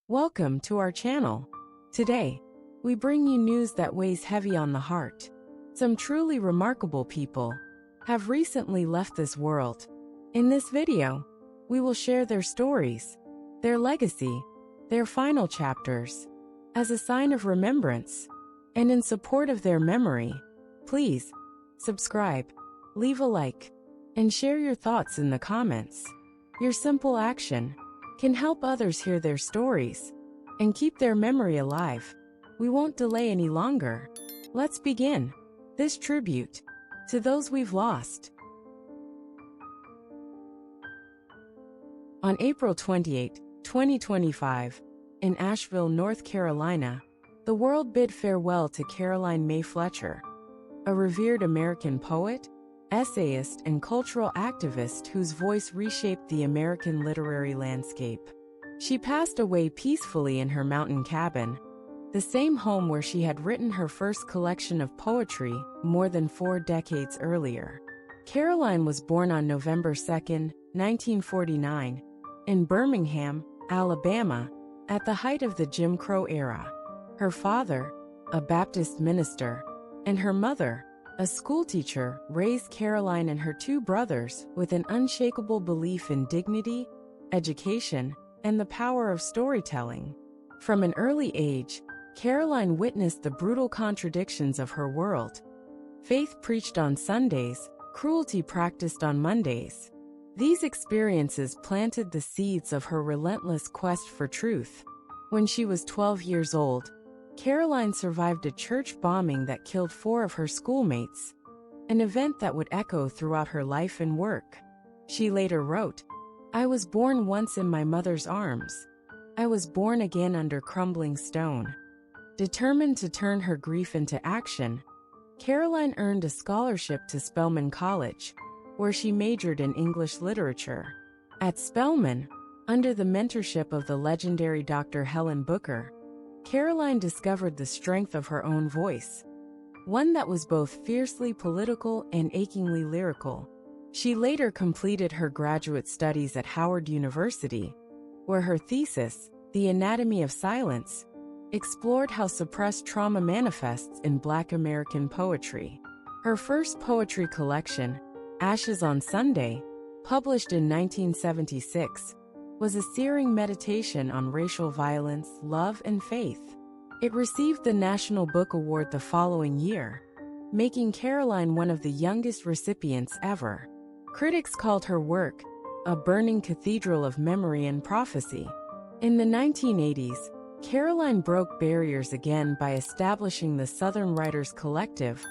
Welcome to our channel. Today, we bring you news that weighs heavy on the heart. Some truly remarkable people have recently left this world. In this video, we will share their stories, their legacy, their final chapters. As a sign of remembrance and in support of their memory, please subscribe, leave a like, and share your thoughts in the comments. Your simple action can help others hear their stories and keep their memory alive. We won't delay any longer. Let's begin this tribute to those we've lost. On April 28, 2025, in Asheville, North Carolina, the world bid farewell to Caroline May Fletcher, a revered American poet, essayist, and cultural activist whose voice reshaped the American literary landscape. She passed away peacefully in her mountain cabin, the same home where she had written her first collection of poetry more than 4 decades earlier. Caroline was born on November 2, 1949, in Birmingham, Alabama, at the height of the Jim Crow era. Her father, a Baptist minister, and her mother, a schoolteacher, raised Caroline and her 2 brothers with an unshakable belief in dignity, education, and the power of storytelling. From an early age, Caroline witnessed the brutal contradictions of her world. Faith preached on Sundays, cruelty practiced on Mondays. These experiences planted the seeds of her relentless quest for truth. When she was 12 years old, Caroline survived a church bombing that killed 4 of her schoolmates, an event that would echo throughout her life and work. She later wrote, "I was born once in my mother's arms. I was born again under crumbling stone." Determined to turn her grief into action, Caroline earned a scholarship to Spelman College, where she majored in English literature. At Spelman, under the mentorship of the legendary Dr. Helen Booker, Caroline discovered the strength of her own voice, one that was both fiercely political and achingly lyrical. She later completed her graduate studies at Howard University, where her thesis, The Anatomy of Silence, explored how suppressed trauma manifests in Black American poetry. Her first poetry collection, Ashes on Sunday, published in 1976, was a searing meditation on racial violence, love, and faith. It received the National Book Award the following year, making Caroline one of the youngest recipients ever. Critics called her work a burning cathedral of memory and prophecy. In the 1980s, Caroline broke barriers again by establishing the Southern Writers Collective,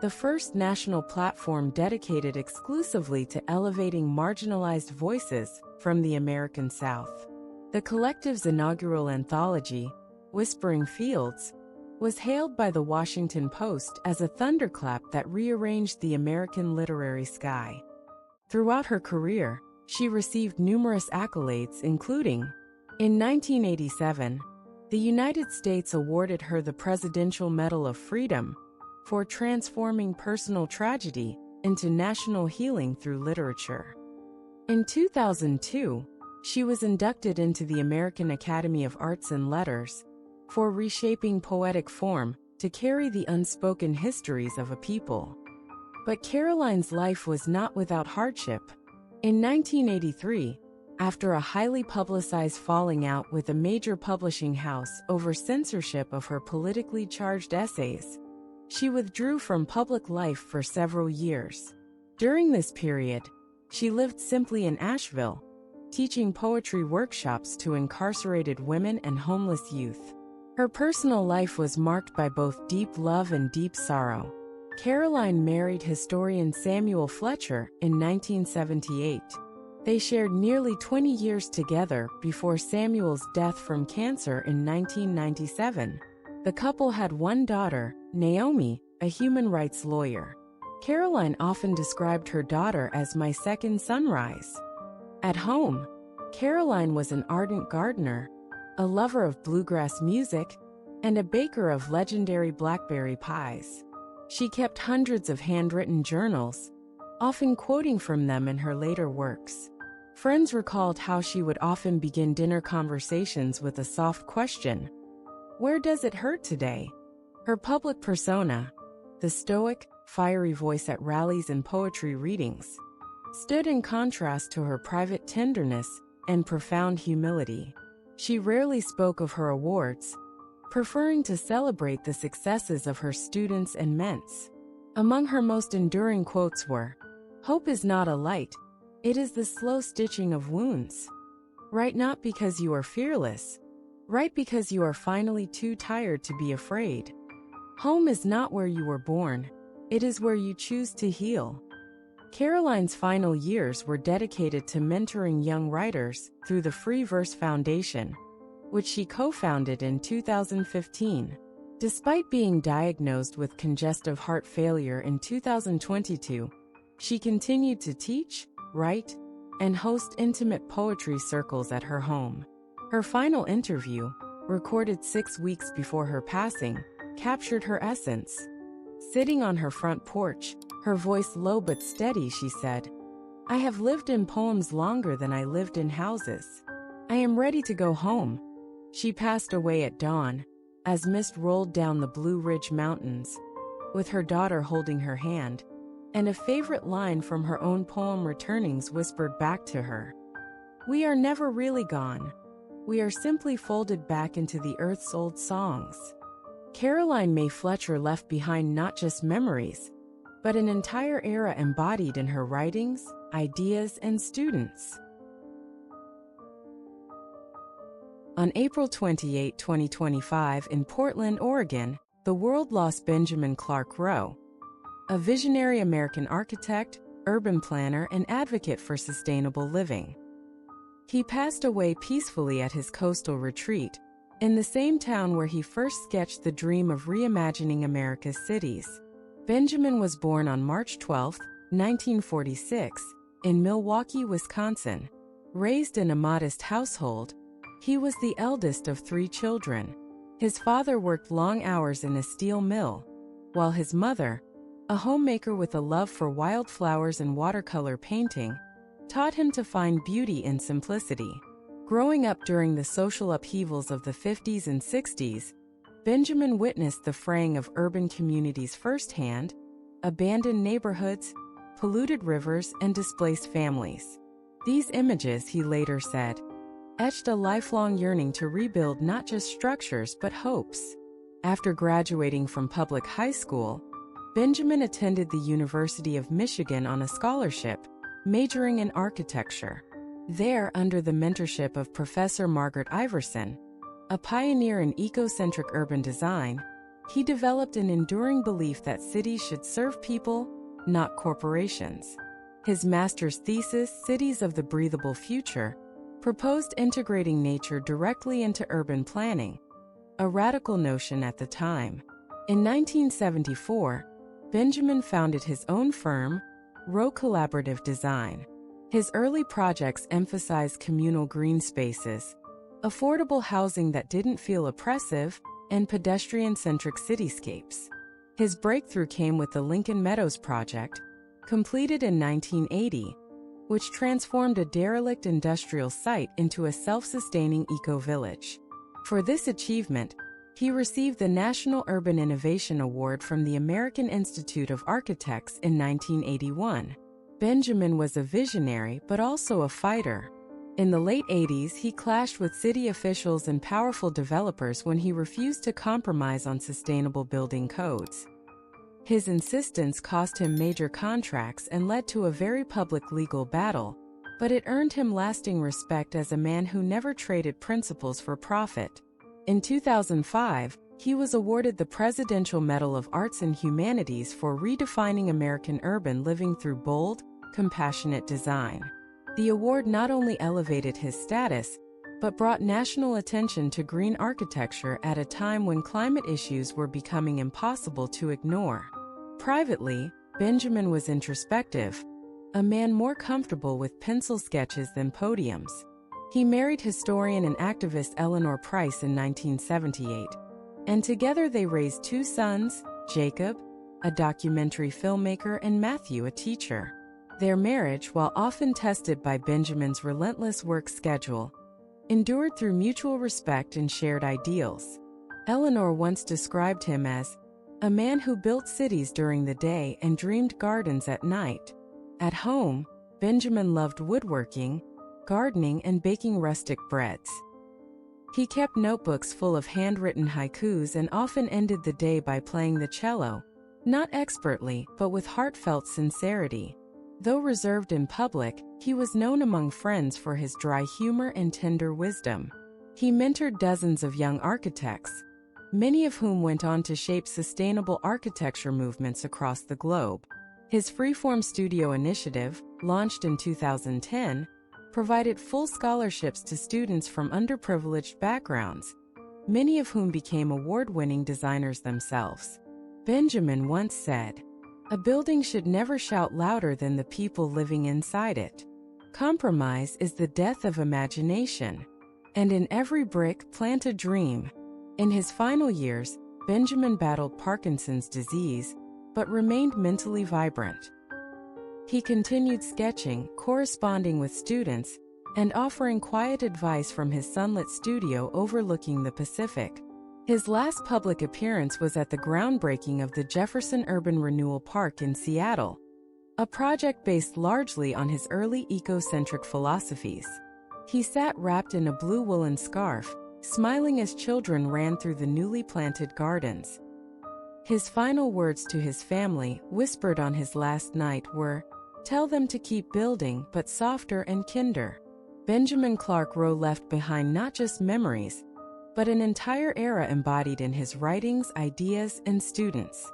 the first national platform dedicated exclusively to elevating marginalized voices from the American South. The collective's inaugural anthology, Whispering Fields, was hailed by the Washington Post as a thunderclap that rearranged the American literary sky. Throughout her career, she received numerous accolades, including, in 1987, the United States awarded her the Presidential Medal of Freedom for transforming personal tragedy into national healing through literature. In 2002, she was inducted into the American Academy of Arts and Letters for reshaping poetic form to carry the unspoken histories of a people. But Caroline's life was not without hardship. In 1983, after a highly publicized falling out with a major publishing house over censorship of her politically charged essays, she withdrew from public life for several years. During this period, she lived simply in Asheville, teaching poetry workshops to incarcerated women and homeless youth. Her personal life was marked by both deep love and deep sorrow. Caroline married historian Samuel Fletcher in 1978. They shared nearly 20 years together before Samuel's death from cancer in 1997. The couple had 1 daughter, Naomi, a human rights lawyer. Caroline often described her daughter as my second sunrise. At home, Caroline was an ardent gardener, a lover of bluegrass music, and a baker of legendary blackberry pies. She kept hundreds of handwritten journals, often quoting from them in her later works. Friends recalled how she would often begin dinner conversations with a soft question. Where does it hurt today? Her public persona, the stoic, fiery voice at rallies and poetry readings, stood in contrast to her private tenderness and profound humility. She rarely spoke of her awards, preferring to celebrate the successes of her students and ments. Among her most enduring quotes were, "Hope is not a light, it is the slow stitching of wounds. Write not because you are fearless, write because you are finally too tired to be afraid. Home is not where you were born, it is where you choose to heal." Caroline's final years were dedicated to mentoring young writers through the Free Verse Foundation, which she co-founded in 2015. Despite being diagnosed with congestive heart failure in 2022, she continued to teach, write, and host intimate poetry circles at her home. Her final interview, recorded 6 weeks before her passing, captured her essence. Sitting on her front porch, her voice low but steady, she said, "I have lived in poems longer than I lived in houses. I am ready to go home." She passed away at dawn, as mist rolled down the Blue Ridge Mountains, with her daughter holding her hand, and a favorite line from her own poem Returnings whispered back to her. "We are never really gone. We are simply folded back into the earth's old songs." Caroline May Fletcher left behind not just memories, but an entire era embodied in her writings, ideas, and students. On April 28, 2025, in Portland, Oregon, the world lost Benjamin Clark Rowe, a visionary American architect, urban planner, and advocate for sustainable living. He passed away peacefully at his coastal retreat, in the same town where he first sketched the dream of reimagining America's cities. Benjamin was born on March 12, 1946, in Milwaukee, Wisconsin. Raised in a modest household, he was the eldest of 3 children. His father worked long hours in a steel mill, while his mother, a homemaker with a love for wildflowers and watercolor painting, taught him to find beauty in simplicity. Growing up during the social upheavals of the 50s and 60s, Benjamin witnessed the fraying of urban communities firsthand: abandoned neighborhoods, polluted rivers, and displaced families. These images, he later said, etched a lifelong yearning to rebuild not just structures but hopes. After graduating from public high school, Benjamin attended the University of Michigan on a scholarship, majoring in architecture. There, under the mentorship of Professor Margaret Iverson, a pioneer in eco-centric urban design, he developed an enduring belief that cities should serve people, not corporations. His master's thesis, Cities of the Breathable Future, proposed integrating nature directly into urban planning, a radical notion at the time. In 1974, Benjamin founded his own firm, Rowe Collaborative Design. His early projects emphasized communal green spaces, affordable housing that didn't feel oppressive, and pedestrian-centric cityscapes. His breakthrough came with the Lincoln Meadows project, completed in 1980, which transformed a derelict industrial site into a self-sustaining eco-village. For this achievement, he received the National Urban Innovation Award from the American Institute of Architects in 1981. Benjamin was a visionary but also a fighter. In the late 80s, he clashed with city officials and powerful developers when he refused to compromise on sustainable building codes. His insistence cost him major contracts and led to a very public legal battle, but it earned him lasting respect as a man who never traded principles for profit. In 2005, he was awarded the Presidential Medal of Arts and Humanities for redefining American urban living through bold, compassionate design. The award not only elevated his status, but brought national attention to green architecture at a time when climate issues were becoming impossible to ignore. Privately, Benjamin was introspective, a man more comfortable with pencil sketches than podiums. He married historian and activist Eleanor Price in 1978, and together they raised 2 sons, Jacob, a documentary filmmaker, and Matthew, a teacher. Their marriage, while often tested by Benjamin's relentless work schedule, endured through mutual respect and shared ideals. Eleanor once described him as a man who built cities during the day and dreamed gardens at night. At home, Benjamin loved woodworking, gardening, and baking rustic breads. He kept notebooks full of handwritten haikus and often ended the day by playing the cello, not expertly, but with heartfelt sincerity. Though reserved in public, he was known among friends for his dry humor and tender wisdom. He mentored dozens of young architects, many of whom went on to shape sustainable architecture movements across the globe. His Freeform Studio initiative, launched in 2010, provided full scholarships to students from underprivileged backgrounds, many of whom became award-winning designers themselves. Benjamin once said, "A building should never shout louder than the people living inside it. Compromise is the death of imagination. And in every brick, plant a dream." In his final years, Benjamin battled Parkinson's disease, but remained mentally vibrant. He continued sketching, corresponding with students, and offering quiet advice from his sunlit studio overlooking the Pacific. His last public appearance was at the groundbreaking of the Jefferson Urban Renewal Park in Seattle, a project based largely on his early eco-centric philosophies. He sat wrapped in a blue woolen scarf, smiling as children ran through the newly planted gardens. His final words to his family, whispered on his last night, were, "Tell them to keep building, but softer and kinder." Benjamin Clark Rowe left behind not just memories, but an entire era embodied in his writings, ideas, and students.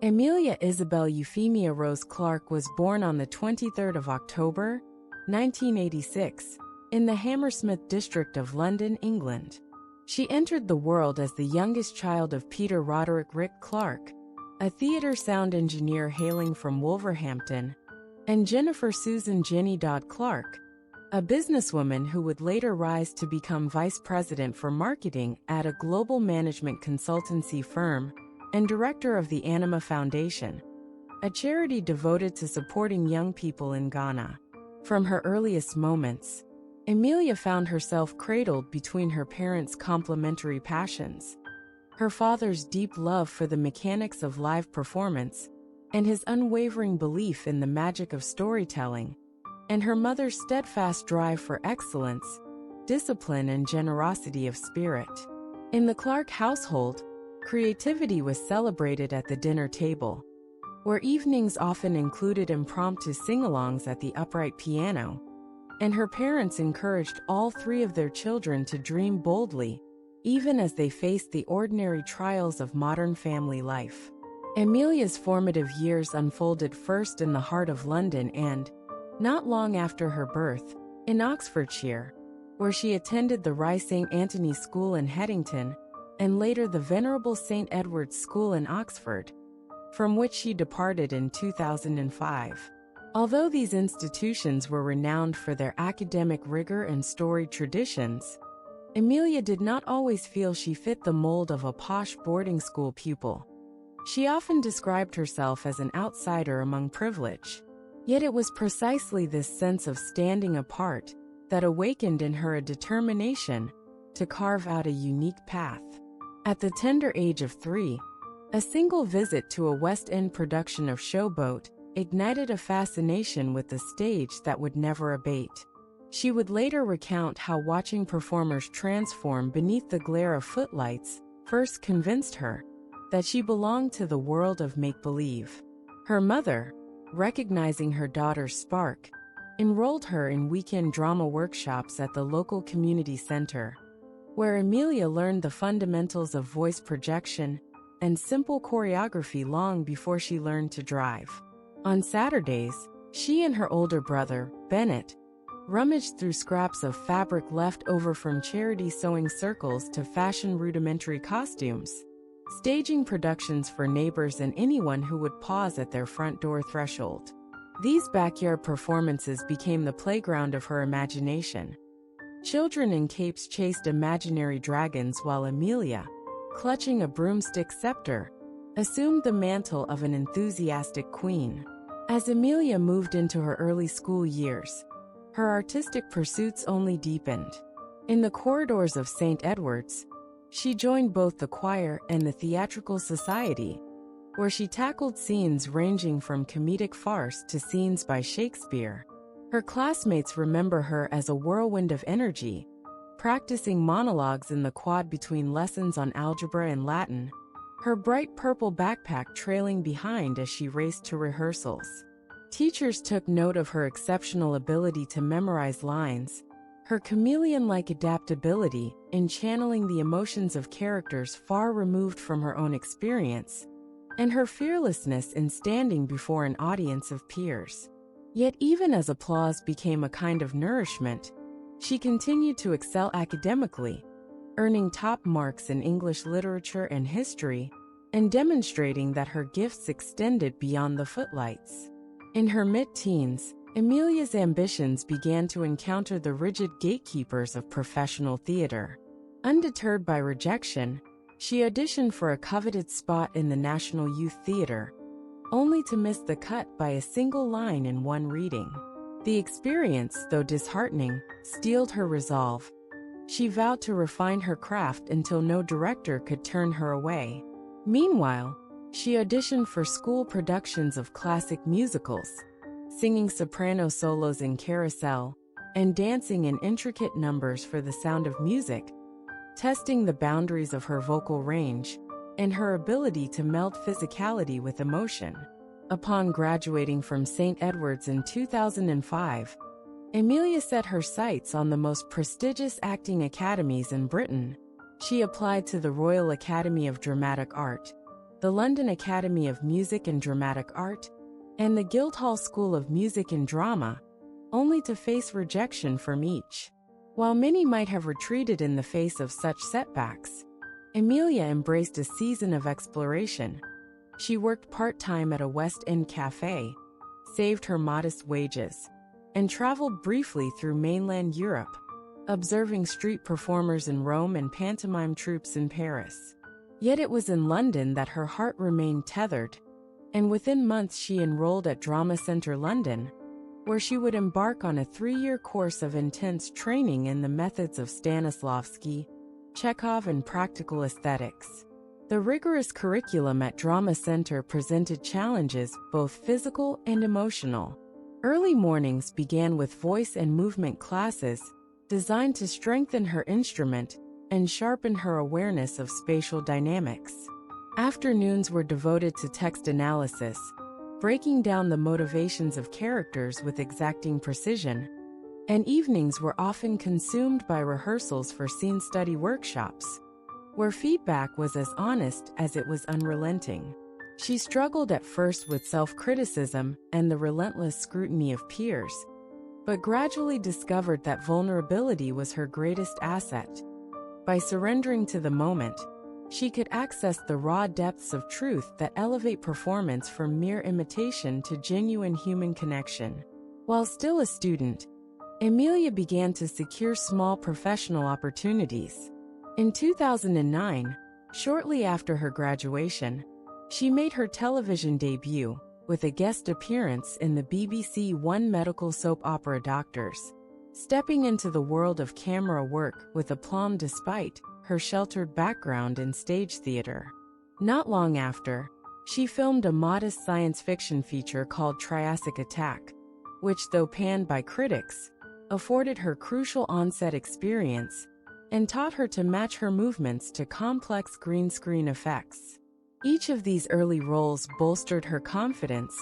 Amelia Isabel Euphemia Rose Clark was born on the 23rd of October, 1986, in the Hammersmith district of London, England. She entered the world as the youngest child of Peter Roderick Rick Clark, a theater sound engineer hailing from Wolverhampton, and Jennifer Susan Jenny Dodd Clark, a businesswoman who would later rise to become vice president for marketing at a global management consultancy firm and director of the Anima Foundation, a charity devoted to supporting young people in Ghana. From her earliest moments, Amelia found herself cradled between her parents' complementary passions: her father's deep love for the mechanics of live performance and his unwavering belief in the magic of storytelling, and her mother's steadfast drive for excellence, discipline, and generosity of spirit. In the Clark household, creativity was celebrated at the dinner table, where evenings often included impromptu sing-alongs at the upright piano, and her parents encouraged all three of their children to dream boldly, even as they faced the ordinary trials of modern family life. Amelia's formative years unfolded first in the heart of London and, not long after her birth, in Oxfordshire, where she attended the Rye St. Anthony School in Headington, and later the Venerable St. Edward's School in Oxford, from which she departed in 2005. Although these institutions were renowned for their academic rigor and storied traditions, Amelia did not always feel she fit the mold of a posh boarding school pupil. She often described herself as an outsider among privilege. Yet it was precisely this sense of standing apart that awakened in her a determination to carve out a unique path. At the tender age of 3, a single visit to a West End production of Showboat ignited a fascination with the stage that would never abate. She would later recount how watching performers transform beneath the glare of footlights first convinced her that she belonged to the world of make-believe. Her mother, recognizing her daughter's spark, enrolled her in weekend drama workshops at the local community center, where Amelia learned the fundamentals of voice projection and simple choreography long before she learned to drive. On Saturdays, she and her older brother, Bennett, rummaged through scraps of fabric left over from charity sewing circles to fashion rudimentary costumes, staging productions for neighbors and anyone who would pause at their front door threshold. These backyard performances became the playground of her imagination. Children in capes chased imaginary dragons while Amelia, clutching a broomstick scepter, assumed the mantle of an enthusiastic queen. As Emilia moved into her early school years, her artistic pursuits only deepened. In the corridors of St. Edward's, she joined both the choir and the theatrical society, where she tackled scenes ranging from comedic farce to scenes by Shakespeare. Her classmates remember her as a whirlwind of energy, practicing monologues in the quad between lessons on algebra and Latin, her bright purple backpack trailing behind as she raced to rehearsals. Teachers took note of her exceptional ability to memorize lines, her chameleon-like adaptability in channeling the emotions of characters far removed from her own experience, and her fearlessness in standing before an audience of peers. Yet even as applause became a kind of nourishment, she continued to excel academically, earning top marks in English literature and history, and demonstrating that her gifts extended beyond the footlights. In her mid-teens, Emilia's ambitions began to encounter the rigid gatekeepers of professional theater. Undeterred by rejection, she auditioned for a coveted spot in the National Youth Theater, only to miss the cut by a single line in one reading. The experience, though disheartening, steeled her resolve. She vowed to refine her craft until no director could turn her away. Meanwhile, she auditioned for school productions of classic musicals, singing soprano solos in Carousel, and dancing in intricate numbers for The Sound of Music, testing the boundaries of her vocal range and her ability to meld physicality with emotion. Upon graduating from St. Edward's in 2005, Emilia set her sights on the most prestigious acting academies in Britain. She applied to the Royal Academy of Dramatic Art, the London Academy of Music and Dramatic Art, and the Guildhall School of Music and Drama, only to face rejection from each. While many might have retreated in the face of such setbacks, Emilia embraced a season of exploration. She worked part-time at a West End cafe, saved her modest wages, and traveled briefly through mainland Europe, observing street performers in Rome and pantomime troupes in Paris. Yet it was in London that her heart remained tethered, and within months she enrolled at Drama Centre London, where she would embark on a 3-year course of intense training in the methods of Stanislavski, Chekhov, and practical aesthetics. The rigorous curriculum at Drama Centre presented challenges, both physical and emotional. Early mornings began with voice and movement classes, designed to strengthen her instrument and sharpen her awareness of spatial dynamics. Afternoons were devoted to text analysis, breaking down the motivations of characters with exacting precision, and evenings were often consumed by rehearsals for scene study workshops, where feedback was as honest as it was unrelenting. She struggled at first with self-criticism and the relentless scrutiny of peers, but gradually discovered that vulnerability was her greatest asset. By surrendering to the moment, she could access the raw depths of truth that elevate performance from mere imitation to genuine human connection. While still a student, Emilia began to secure small professional opportunities. In 2009, shortly after her graduation, she made her television debut with a guest appearance in the BBC One medical soap opera Doctors, stepping into the world of camera work with aplomb despite her sheltered background in stage theater. Not long after, she filmed a modest science fiction feature called Triassic Attack, which, though panned by critics, afforded her crucial on-set experience and taught her to match her movements to complex green screen effects. Each of these early roles bolstered her confidence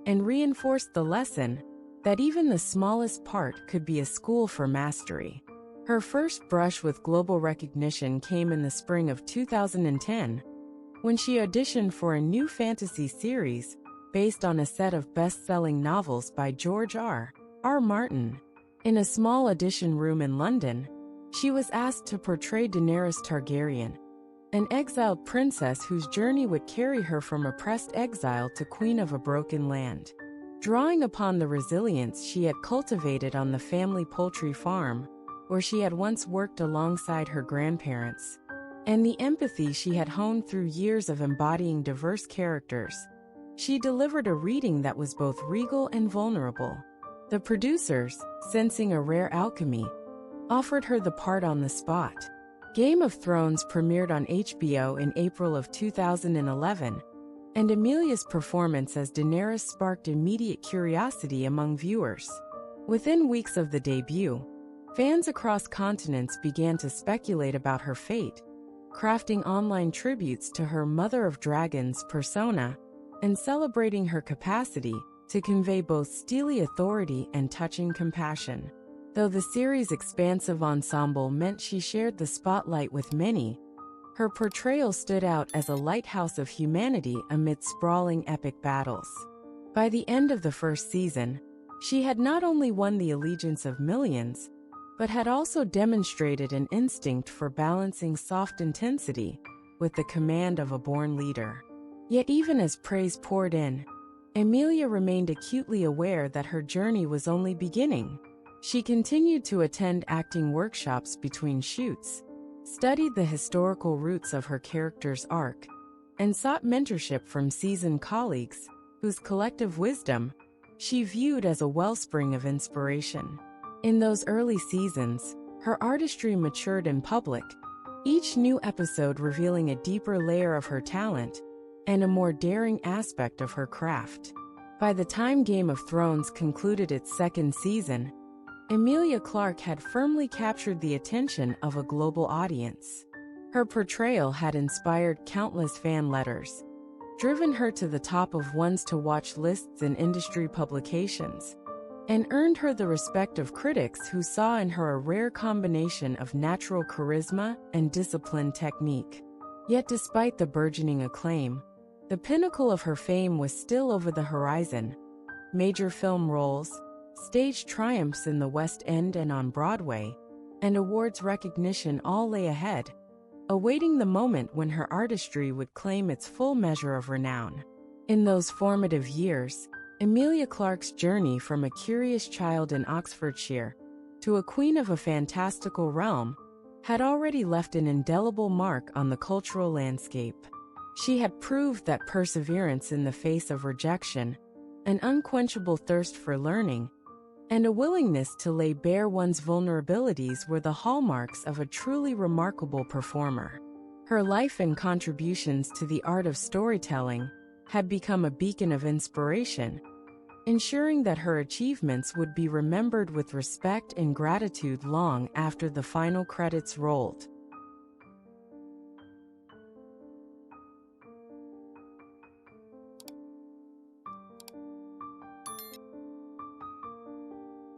and reinforced the lesson that even the smallest part could be a school for mastery. Her first brush with global recognition came in the spring of 2010, when she auditioned for a new fantasy series based on a set of best-selling novels by George R.R. Martin. In a small audition room in London, she was asked to portray Daenerys Targaryen, an exiled princess whose journey would carry her from oppressed exile to queen of a broken land. Drawing upon the resilience she had cultivated on the family poultry farm, where she had once worked alongside her grandparents, and the empathy she had honed through years of embodying diverse characters. She delivered a reading that was both regal and vulnerable. The producers, sensing a rare alchemy, offered her the part on the spot. Game of Thrones premiered on HBO in April of 2011, and Emilia's performance as Daenerys sparked immediate curiosity among viewers. Within weeks of the debut, fans across continents began to speculate about her fate, crafting online tributes to her Mother of Dragons persona and celebrating her capacity to convey both steely authority and touching compassion. Though the series' expansive ensemble meant she shared the spotlight with many, her portrayal stood out as a lighthouse of humanity amid sprawling epic battles. By the end of the first season, she had not only won the allegiance of millions, but had also demonstrated an instinct for balancing soft intensity with the command of a born leader. Yet even as praise poured in, Emilia remained acutely aware that her journey was only beginning. She continued to attend acting workshops between shoots, studied the historical roots of her character's arc, and sought mentorship from seasoned colleagues, whose collective wisdom she viewed as a wellspring of inspiration. In those early seasons, her artistry matured in public, each new episode revealing a deeper layer of her talent and a more daring aspect of her craft. By the time Game of Thrones concluded its second season, Emilia Clarke had firmly captured the attention of a global audience. Her portrayal had inspired countless fan letters, driven her to the top of ones-to-watch lists in industry publications, and earned her the respect of critics who saw in her a rare combination of natural charisma and disciplined technique. Yet despite the burgeoning acclaim, the pinnacle of her fame was still over the horizon. Major film roles, stage triumphs in the West End and on Broadway, and awards recognition all lay ahead, awaiting the moment when her artistry would claim its full measure of renown. In those formative years, Emilia Clarke's journey from a curious child in Oxfordshire to a queen of a fantastical realm had already left an indelible mark on the cultural landscape. She had proved that perseverance in the face of rejection, an unquenchable thirst for learning, and a willingness to lay bare one's vulnerabilities were the hallmarks of a truly remarkable performer. Her life and contributions to the art of storytelling had become a beacon of inspiration, ensuring that her achievements would be remembered with respect and gratitude long after the final credits rolled.